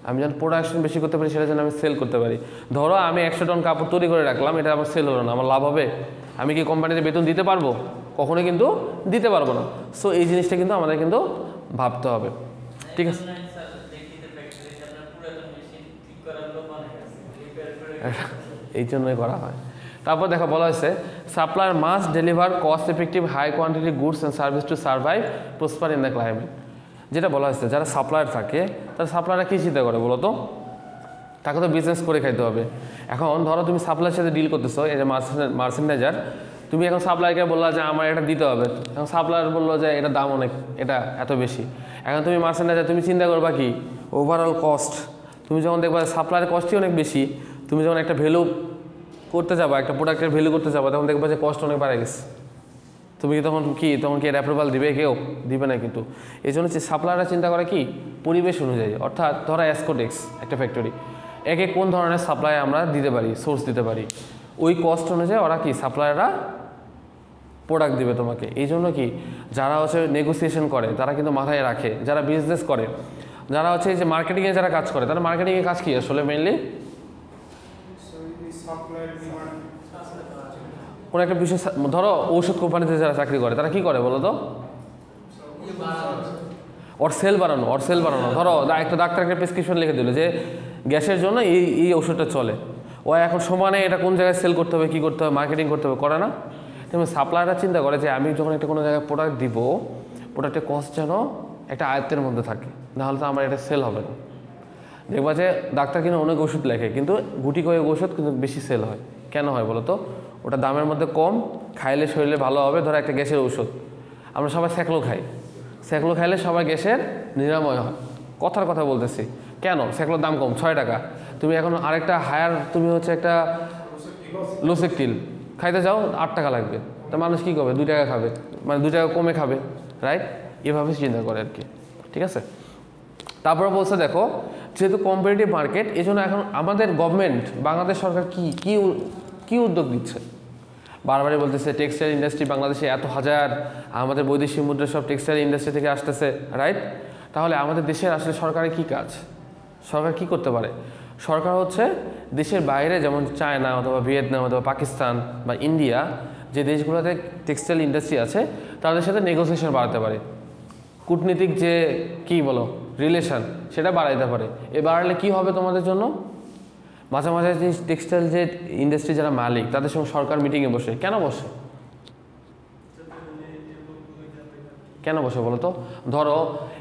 আমি যেন প্রোডাকশন বেশি করতে পারি, সেটা যেন আমি সেল করতে পারি। ধরো আমি 100 টন কাপড় তৈরি করে রাখলাম, এটা আমার সেল হলো না, আমার লাভ হবে? আমি কি কোম্পানিতে বেতন দিতে পারবো? কখনোই কিন্তু দিতে পারবো না। সো এই জিনিসটা কিন্তু আমাদের কিন্তু ভাবতে হবে, ঠিক আছে? এই জন্যই করা হয়। তারপর দেখো বলা হয়েছে supplier must deliver cost effective high quantity goods and service to survive prosper in the climate. যেটা বলা হয়েছে যারা সাপ্লায়ার থাকে, তারা সাপ্লায়াররা কী চিন্তা করে বলো তো? তাকে তো বিজনেস করে খাইতে হবে। এখন ধরো তুমি সাপ্লায়ারের সাথে ডিল করতেছো, এই যে মার্চেন্ডাইজার, তুমি এখন সাপ্লায়ারকে বললা যে আমার এটা দিতে হবে, এখন সাপ্লায়ার বললো যে এটা দাম অনেক, এটা এত বেশি। এখন তুমি মার্চেন্ডাইজার, তুমি চিন্তা করবা কি ওভারঅল কস্ট। তুমি যখন দেখবা সাপ্লায়ারের কস্টই অনেক বেশি, তুমি যখন একটা ভ্যালু করতে যাবা, একটা প্রোডাক্টের ভ্যালু করতে যাবা, তখন দেখবা যে কস্ট অনেক বাড়ে গেছে। তুমি তখন কি এর অ্যাপ্রুভাল দিবে? কেউ দিবে না। কিন্তু এই জন্য সাপ্লায়াররা চিন্তা করে কি পরিবেশ অনুযায়ী, অর্থাৎ ধরো অ্যাসকোটেক্স একটা ফ্যাক্টরি, একে কোন ধরনের সাপ্লাই আমরা দিতে পারি, সোর্স দিতে পারি, ওই কস্ট অনুযায়ী ওরা কি সাপ্লায়াররা প্রোডাক্ট দিবে তোমাকে। এই জন্য কি যারা হচ্ছে নেগোসিয়েশন করে, তারা কিন্তু মাথায় রাখে, যারা বিজনেস করে, যারা হচ্ছে এই যে মার্কেটিংয়ে যারা কাজ করে, তারা মার্কেটিংয়ে কাজ কি আসলে মেইনলি কোনো একটা বিষয়। ধরো ঔষধ কোম্পানিতে যারা চাকরি করে, তারা কি করে বলো তো? ওর সেল বাড়ানো। ধরো একটা ডাক্তার একটা প্রেসক্রিপশন লিখে দিল যে গ্যাসের জন্য এই ওষুধটা চলে, ও এখন সমানে এটা কোন জায়গায় সেল করতে হবে, কী করতে হবে, মার্কেটিং করতে হবে, করে না? তেমনি সাপ্লায়াররা চিন্তা করে যে আমি যখন একটা কোনো জায়গায় প্রোডাক্ট দিব, প্রোডাক্টের কস্ট যেন একটা আয়ত্তের মধ্যে থাকে, নাহলে তো আমার এটা সেল হবে না। দেখবা যে ডাক্তার কিন্তু অনেক ওষুধ লেখে, কিন্তু গুটি কয়েক ওষুধ কিন্তু বেশি সেল হয়। কেন হয় বলো তো? ওটা দামের মধ্যে কম, খাইলে শরীরে ভালো হবে। ধরো একটা গ্যাসের ওষুধ, আমরা সবাই স্যাকলো খাই, স্যাকলো খাইলে সবাই গ্যাসের নিরাময় হয়। কথার কথা বলতেছি, কেন? স্যাকলোর দাম কম, 6 টাকা। তুমি এখন আরেকটা হায়ার, তুমি হচ্ছে একটা লোসেকটিল খাইতে যাও, 8 টাকা লাগবে। তো মানুষ কী করবে? 2 টাকা খাবে, মানে 2 টাকা কমে খাবে, রাইট? এভাবে চিন্তা করে আর কি, ঠিক আছে? তারপরে বলছে দেখো যেহেতু কম্পিটিটিভ মার্কেট, এই জন্য এখন আমাদের গভর্নমেন্ট, বাংলাদেশ সরকার কি উদ্যোগ দিচ্ছে? বারবারই বলতেছে টেক্সটাইল ইন্ডাস্ট্রি বাংলাদেশে এত হাজার, আমাদের বৈদেশিক মুদ্রা সব টেক্সটাইল ইন্ডাস্ট্রি থেকে আসতেছে, রাইট? তাহলে আমাদের দেশের আসলে সরকারের কি কাজ, সরকার কি করতে পারে? সরকার হচ্ছে দেশের বাইরে যেমন চায়না অথবা ভিয়েতনাম অথবা পাকিস্তান বা ইন্ডিয়া যে দেশগুলোতে টেক্সটাইল ইন্ডাস্ট্রি আছে তাদের সাথে নেগোসিয়েশন বাড়াতে পারে, কূটনীতিক যে কী বলো রিলেশন সেটা বাড়াইতে পারে। এ বাড়ালে কী হবে তোমাদের জন্য, মাঝে মাঝে যে টেক্সটাইল যে ইন্ডাস্ট্রি যারা মালিক তাদের সঙ্গে সরকার মিটিংয়ে বসে, কেন বসে বলো তো? ধরো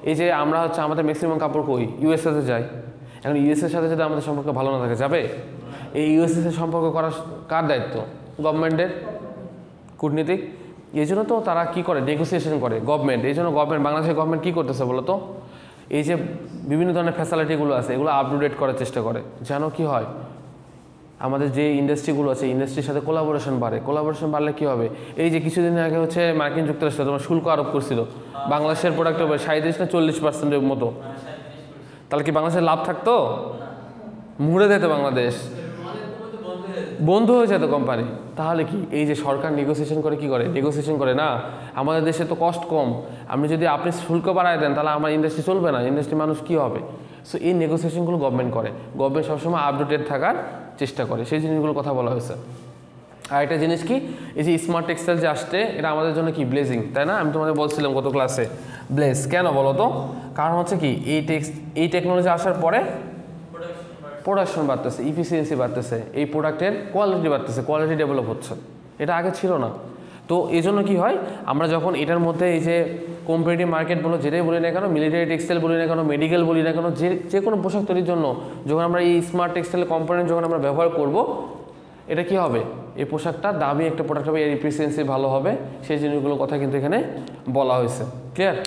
এই যে আমরা হচ্ছে আমাদের ম্যাক্সিমাম কাপড় কই ইউএসএতে যাই, এখন ইউএসএর সাথে যদি আমাদের সম্পর্ক ভালো না থাকে যাবে? এই ইউএসএর সম্পর্ক করার কার দায়িত্ব? গভর্নমেন্টের, কূটনীতিক। এই জন্য তো তারা কী করে, নেগোসিয়েশন করে গভর্নমেন্ট। এই জন্য গভর্নমেন্ট, বাংলাদেশের গভর্নমেন্ট কী করতেছে বলো তো, এই যে বিভিন্ন ধরনের ফ্যাসিলিটিগুলো আছে এগুলো আপ টু ডেট করার চেষ্টা করে, যেন কি হয় আমাদের যে ইন্ডাস্ট্রিগুলো আছে ইন্ডাস্ট্রির সাথে কোলাবোরেশন বাড়ে। কোলাবোরেশন বাড়লে কী হবে, এই যে কিছুদিন আগে হচ্ছে মার্কিন যুক্তরাষ্ট্র তোমার শুল্ক আরোপ করছিল বাংলাদেশের প্রোডাক্টের উপরে 37 না 40% মতো, তাহলে কি বাংলাদেশের লাভ থাকতো? মুড়ে যেত বাংলাদেশ, বন্ধ হয়ে যেত কোম্পানি। তাহলে কি এই যে সরকার নেগোসিয়েশন করে, কি করে নেগোসিয়েশন করে না, আমাদের দেশে তো কস্ট কম, আপনি যদি আপনি শুল্ক বাড়ায় দেন তাহলে আমার ইন্ডাস্ট্রি চলবে না, ইন্ডাস্ট্রি মানুষ কী হবে। সো এই নেগোসিয়েশনগুলো গভর্নমেন্ট করে, গভর্নমেন্ট সবসময় আপডেটেড থাকার চেষ্টা করে, সেই জিনিসগুলোর কথা বলা হয়েছে। আর একটা জিনিস কি, এই যে স্মার্ট টেক্সটাইল যে আসছে এটা আমাদের জন্য কি ব্লেজিং, তাই না? আমি তোমাদের বলছিলাম গত ক্লাসে ব্লেজ কেন বলো তো, কারণ হচ্ছে কি এই টেকনোলজি আসার পরে প্রোডাকশন বাড়তেছে, ইফিসিয়েন্সি বাড়তেছে, এই প্রোডাক্টের কোয়ালিটি বাড়তেছে, কোয়ালিটি ডেভেলপ হচ্ছে, এটা আগে ছিল না। তো এই জন্য কী হয়, আমরা যখন এটার মধ্যে এই যে কম্পিটিটিভ মার্কেট বলো যেটাই বলি না কেন, মিলিটারি টেক্সটাইল বলি না কেন, মেডিকেল বলি না কেন, যে কোনো পোশাক তৈরির জন্য যখন আমরা এই স্মার্ট টেক্সটাইল কম্পোনেন্ট যখন আমরা ব্যবহার করব, এটা কি হবে, এই পোশাকটা দামি একটা প্রোডাক্ট হবে, এর ইফিসিয়েন্সি ভালো হবে, সেই জিনিসগুলোর কথা কিন্তু এখানে বলা হয়েছে। ক্লিয়ার?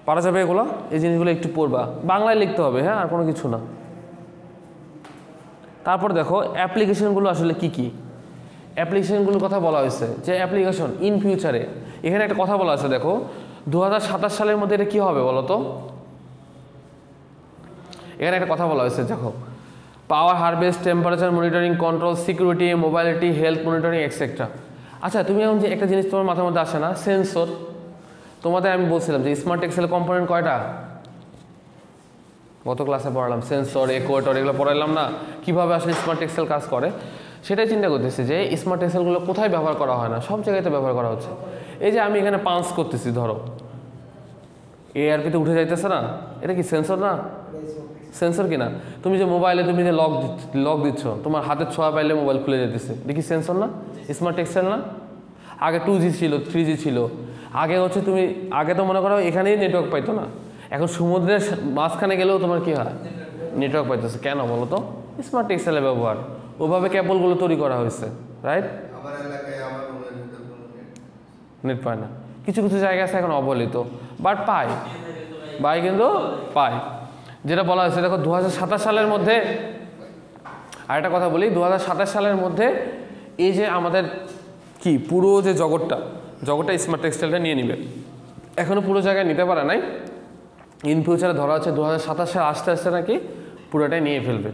পারা যাবে এগুলো? এই জিনিসগুলো একটু পড়বা, বাংলায় লিখতে হবে, হ্যাঁ, আর কোনো কিছু না। তারপর দেখো অ্যাপ্লিকেশনগুলো আসলে কি কি, অ্যাপ্লিকেশনগুলোর কথা বলা হয়েছে যে অ্যাপ্লিকেশন ইন ফিউচারে, এখানে একটা কথা বলা আছে দেখো 2027 সালের মধ্যে এটা কী হবে বলো তো, এখানে একটা কথা বলা হয়েছে দেখো, power harvest, temperature monitoring, control, security, mobility, health monitoring etcetera. আচ্ছা তুমি এখন যে একটা জিনিস তোমার মাথার মধ্যে আসে না, সেন্সর। তোমাদের আমি বলছিলাম যে স্মার্ট টেক্সটাইল কম্পোনেন্ট কয়টা, গত ক্লাসে পড়ালাম, সেন্সর, একোয়েটর, এগুলো পড়ালাম না, কীভাবে আসলে স্মার্ট টেক্সটাইল কাজ করে। সেটাই চিন্তা করতেছি যে স্মার্ট টেক্সটাইলগুলো কোথায় ব্যবহার করা হয় না, সব জায়গাতে ব্যবহার করা হচ্ছে। এই যে আমি এখানে পাঞ্চ করতেছি, ধরো এআরপিতে উঠে যাইতেছে না, এটা কি সেন্সর না? সেন্সর কিনা? তুমি যে মোবাইলে তুমি যে লক দিচ্ছ, তোমার হাতের ছোঁয়া পাইলে মোবাইল খুলে যেতেছে, দেখি সেন্সর না? স্মার্ট টেক্সটাইল না? আগে 2G ছিল, 3G ছিল, আগে হচ্ছে তুমি আগে তো মনে করো এখানেই নেটওয়ার্ক পাইতো না, এখন সমুদ্রের মাঝখানে গেলেও তোমার কি হয়, নেটওয়ার্ক পাইতেছে। কেন বলো তো? স্মার্ট টেক্সটাইলের ব্যবহার, ওভাবে কেবলগুলো তৈরি করা হয়েছে, রাইট? নেট পায় না, কিছু কিছু জায়গা আছে এখন অবহেলিত, বাট পায়, কিন্তু পায়। যেটা বলা হয়েছে দেখো 2027 সালের মধ্যে, আর একটা কথা বলি, 2027 সালের মধ্যে এই যে আমাদের কি পুরো যে জগৎটা স্মার্ট টেক্সটাইলটা নিয়ে নিবে, এখনও পুরো জায়গায় নিতে পারে নাই, ইন ফিউচারে ধরা হচ্ছে 2027 সালে আস্তে আস্তে নাকি পুরোটাই নিয়ে ফেলবে।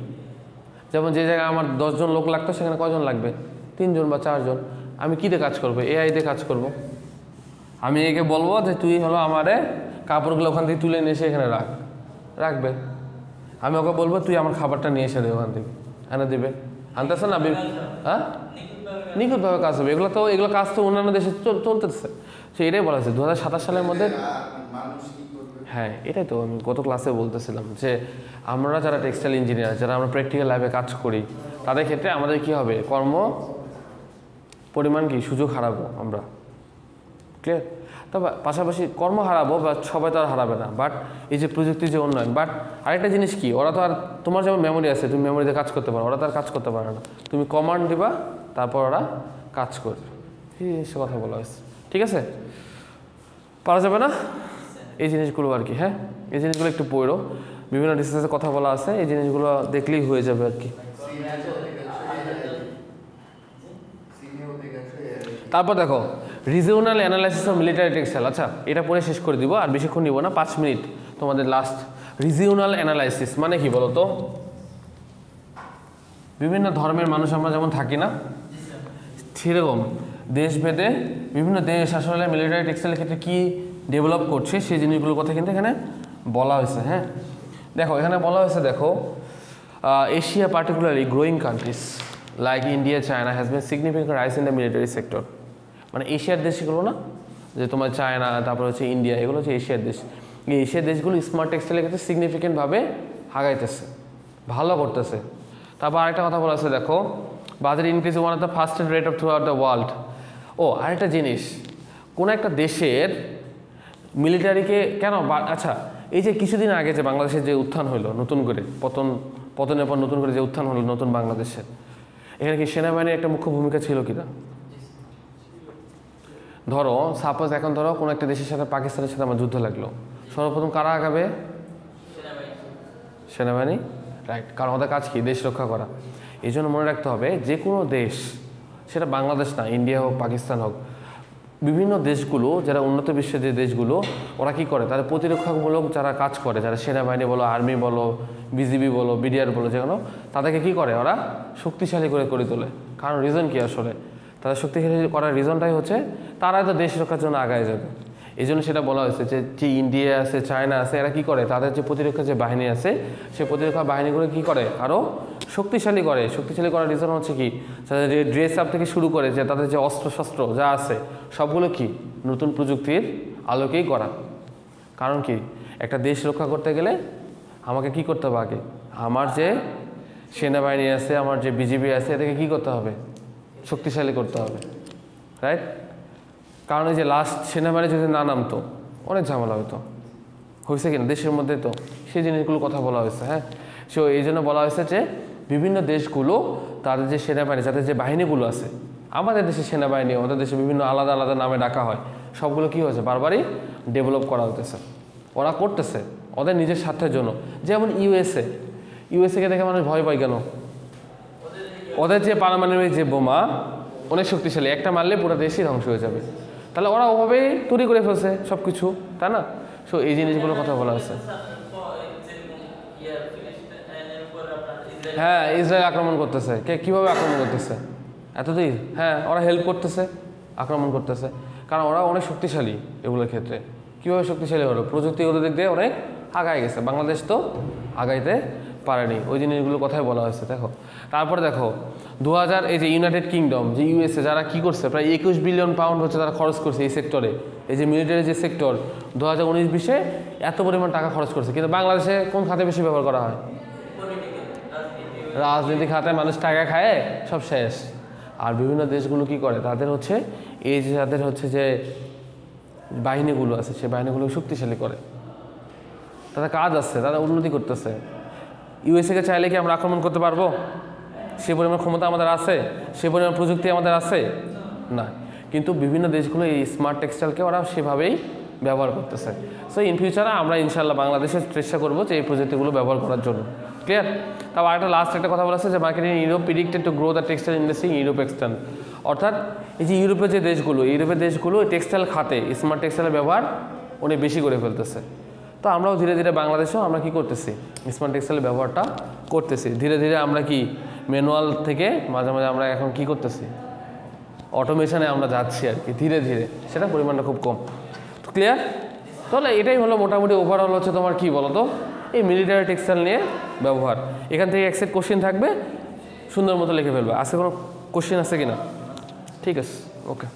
যেমন যে জায়গায় আমার 10 জন লোক লাগতো সেখানে কজন লাগবে, 3 জন বা 4 জন। আমি কী দিয়ে কাজ করবো? এআই দিয়ে কাজ করব। আমি একে বলবো যে তুই হলো আমারে কাপড়গুলো ওখান থেকে তুলে নিয়ে এসে এখানে রাখবে। আমি ওকে বলবো তুই আমার খাবারটা নিয়ে এসে দে ওখান থেকে, এনে দেবে। আনতেছে না? হ্যাঁ, নিখুঁতভাবে কাজ হবে। এগুলো কাজ তো অন্যান্য দেশে চলতেছে। সে এটাই বলা হয়েছে 2027 সালের মধ্যে। হ্যাঁ, এটাই তো আমি গত ক্লাসে বলতেছিলাম যে আমরা যারা টেক্সটাইল ইঞ্জিনিয়ার, যারা আমরা প্র্যাকটিক্যাল ল্যাবে কাজ করি, তাদের ক্ষেত্রে আমাদের কি হবে, কর্ম পরিমাণ কি সুযোগ হারাবো আমরা। ক্লিয়ার? তবে পাশাপাশি কর্ম হারাবো, বা সবাই তো আর হারাবে না, বাট এই যে প্রযুক্তির যে উন্নয়ন। বাট আরেকটা জিনিস কি, ওরা তো আর, তোমার যেমন মেমোরি আছে, তুমি মেমোরিতে কাজ করতে পারো, ওরা তো আর কাজ করতে পারে না। তুমি কমান্ড দিবা, তারপর ওরা কাজ করবে। এই জিনিসটা কথা বলা হয়েছে, ঠিক আছে? পারা যাবে না এই জিনিসগুলো আর কি। হ্যাঁ, এই জিনিসগুলো একটু পড়ো, বিভিন্ন ডিসকাসে কথা বলা আছে, এই জিনিসগুলো দেখলেই হয়ে যাবে আর কি। তারপর দেখো regional analysis of military textile. আচ্ছা, এটা পরে শেষ করে দিব, আর বেশিক্ষণ নিব না, 5 মিনিট তোমাদের লাস্ট। রিজিওনাল অ্যানালাইসিস মানে কি বলো তো? বিভিন্ন ধর্মের মানুষ আমরা যেমন থাকি না, সেরকম দেশভেদে বিভিন্ন দেশ আসলে মিলিটারি টেক্সটাইলের ক্ষেত্রে কী ডেভেলপ করছে সেই জিনিসগুলোর কথা কিন্তু এখানে বলা হয়েছে। হ্যাঁ, দেখো এখানে বলা হয়েছে, দেখো Asia, particularly growing countries like India, China, has been significant rise in the military sector. মানে এশিয়ার দেশগুলো না, যে তোমার চায়না, তারপর হচ্ছে ইন্ডিয়া, এগুলো হচ্ছে এশিয়ার দেশ। এই এশিয়ার দেশগুলো স্মার্ট টেক্সটাইলের ক্ষেত্রে সিগনিফিকেন্টভাবে আগাইতেছে, ভালো করতেছে। তারপর আরেকটা কথা বলা আছে, দেখো budget increase one of the fastest rate of throughout the world. ও আরেকটা জিনিস, কোনো একটা দেশের মিলিটারিকে কেন, আচ্ছা এই যে কিছুদিন আগে যে বাংলাদেশের যে উত্থান হলো নতুন করে, পতনের পর নতুন করে যে উত্থান হলো নতুন বাংলাদেশের, এখানে কি সেনাবাহিনীর একটা মুখ্য ভূমিকা ছিল কিনা? ধরো সাপোজ এখন ধরো কোনো একটা দেশের সাথে পাকিস্তানের সাথে আমার যুদ্ধ লাগলো, সর্বপ্রথম কারা আগাবে? সেনাবাহিনী, রাইট। কারণ ওদের কাজ কি? দেশ রক্ষা করা। এই জন্য মনে রাখতে হবে যে কোনো দেশ, সেটা বাংলাদেশ না, ইন্ডিয়া হোক, পাকিস্তান হোক, বিভিন্ন দেশগুলো যারা উন্নত বিশ্বের যে দেশগুলো, ওরা কি করে? তাদের প্রতিরক্ষামূলক যারা কাজ করে, যারা সেনাবাহিনী বলো, আর্মি বলো, বিজিবি বলো, বিডিআর বলো, যেগুলো তাদেরকে কি করে? ওরা শক্তিশালী করে তোলে। কারণ রিজন কি আসলে? তাদের শক্তিশালী করার রিজনটাই হচ্ছে তারা তো দেশ রক্ষার জন্য আগায় যাবে। এই জন্য সেটা বলা হয়েছে যে ইন্ডিয়া আছে, চায়না আছে, এরা কি করে? তাদের যে প্রতিরক্ষা যে বাহিনী আছে, সেই প্রতিরক্ষা বাহিনীগুলো কি করে? আরও শক্তিশালী করে। শক্তিশালী করার রিজন হচ্ছে কি? তাদের যে ড্রেস আপ থেকে শুরু করে যে তাদের যে অস্ত্রশস্ত্র যা আছে, সবগুলো কি নতুন প্রযুক্তির আলোকেই করা। কারণ কি? একটা দেশ রক্ষা করতে গেলে আমাকে কি করতে হবে? আগে আমার যে সেনাবাহিনী আছে, আমার যে বিজিবি আছে, এদেরকে কী করতে হবে? শক্তিশালী করতে হবে, রাইট? কারণ এই যে লাস্ট সেনাবাহিনী যদি না নামতো, অনেক ঝামেলা হতো, হয়েছে কিনা দেশের মধ্যে, তো সেই জিনিসগুলো কথা বলা হয়েছে। হ্যাঁ, সো এই জন্য বলা হয়েছে যে বিভিন্ন দেশগুলো তাদের যে সেনাবাহিনী, যাদের যে বাহিনীগুলো আছে, আমাদের দেশের সেনাবাহিনী, ওদের দেশে বিভিন্ন আলাদা আলাদা নামে ডাকা হয়, সবগুলো কী হয়েছে? বারবারই ডেভেলপ করা হতেছে, ওরা করতেছে ওদের নিজের স্বার্থের জন্য। যেমন ইউএসএকে দেখে মানুষ ভয় পায় কেন? ওদের যে পারমাণবিক যে বোমা অনেক শক্তিশালী, একটা মারলে পুরো দেশই ধ্বংস হয়ে যাবে। তাহলে ওরা ওভাবেই তৈরি করে ফেলছে সব কিছু, তাই না? সো এই জিনিসগুলোর কথা বলা হয়েছে। হ্যাঁ, ইসরায়েল আক্রমণ করতেছে। কীভাবে আক্রমণ করতেছে? এতদিন, হ্যাঁ, ওরা হেল্প করতেছে, আক্রমণ করতেছে, কারণ ওরা অনেক শক্তিশালী এগুলোর ক্ষেত্রে। কীভাবে শক্তিশালী হলো? প্রযুক্তিগত দিক দিয়ে অনেক আগায় গেছে, বাংলাদেশ তো আগাইতে পারেনি। ওই জিনিসগুলোর কথাই বলা হয়েছে। দেখো তারপরে দেখো 2000 এই যে ইউনাইটেড কিংডম, যে ইউএসএ, যারা কী করছে, প্রায় 21 বিলিয়ন পাউন্ড হচ্ছে তারা খরচ করছে এই সেক্টরে, এই যে মিলিটারি যে সেক্টর, 2019-20 এত পরিমাণ টাকা খরচ করছে। কিন্তু বাংলাদেশে কোন খাতে বেশি ব্যবহার করা হয়? রাজনীতি খাতে মানুষ টাকা খায়, সব শেষ। আর বিভিন্ন দেশগুলো কি করে? তাদের হচ্ছে এই যে তাদের হচ্ছে যে বাহিনীগুলো আছে, সেই বাহিনীগুলো শক্তিশালী করে, তাদের কাজ আছে, তারা উন্নতি করতেছে। ইউএসএকে চাইলে কি আমরা আক্রমণ করতে পারবো? সে পরিমাণ ক্ষমতা আমাদের আছে? সে পরিমাণ প্রযুক্তি আমাদের আছে? না। কিন্তু বিভিন্ন দেশগুলো এই স্মার্ট টেক্সটাইলকে ওরা সেভাবেই ব্যবহার করতেছে। সো ইন ফিউচারে আমরা ইনশাল্লাহ বাংলাদেশে চেষ্টা করবো যে এই প্রযুক্তিগুলো ব্যবহার করার জন্য। ক্লিয়ার? তারপর একটা লাস্ট একটা কথা বলা আছে যে marketing Europe predicted to grow the textile industry in Europe extend. অর্থাৎ এই যে ইউরোপের যে দেশগুলো, ইউরোপের দেশগুলো টেক্সটাইল খাতে স্মার্ট টেক্সটাইলের ব্যবহার অনেক বেশি করে ফেলতেছে। তো আমরাও ধীরে ধীরে বাংলাদেশেও আমরা কি করতেছি? স্মার্ট টেক্সটাইলের ব্যবহারটা করতেছি। ধীরে ধীরে আমরা কি ম্যানুয়াল থেকে মাঝে মাঝে আমরা এখন কি করতেছি? অটোমেশনে আমরা যাচ্ছি আর কি, ধীরে ধীরে। সেটা পরিমাণটা খুব কম। ক্লিয়ার? তাহলে এটাই হলো মোটামুটি ওভারঅল হচ্ছে তোমার কি বলো তো এই মিলিটারি টেক্সটাইল নিয়ে ব্যবহার। এখান থেকে এক সেট কোশ্চেন থাকবে, সুন্দর মতো লিখে ফেলবে। আজকে কোনো কোশ্চেন আছে কিনা? ঠিক আছে, ওকে।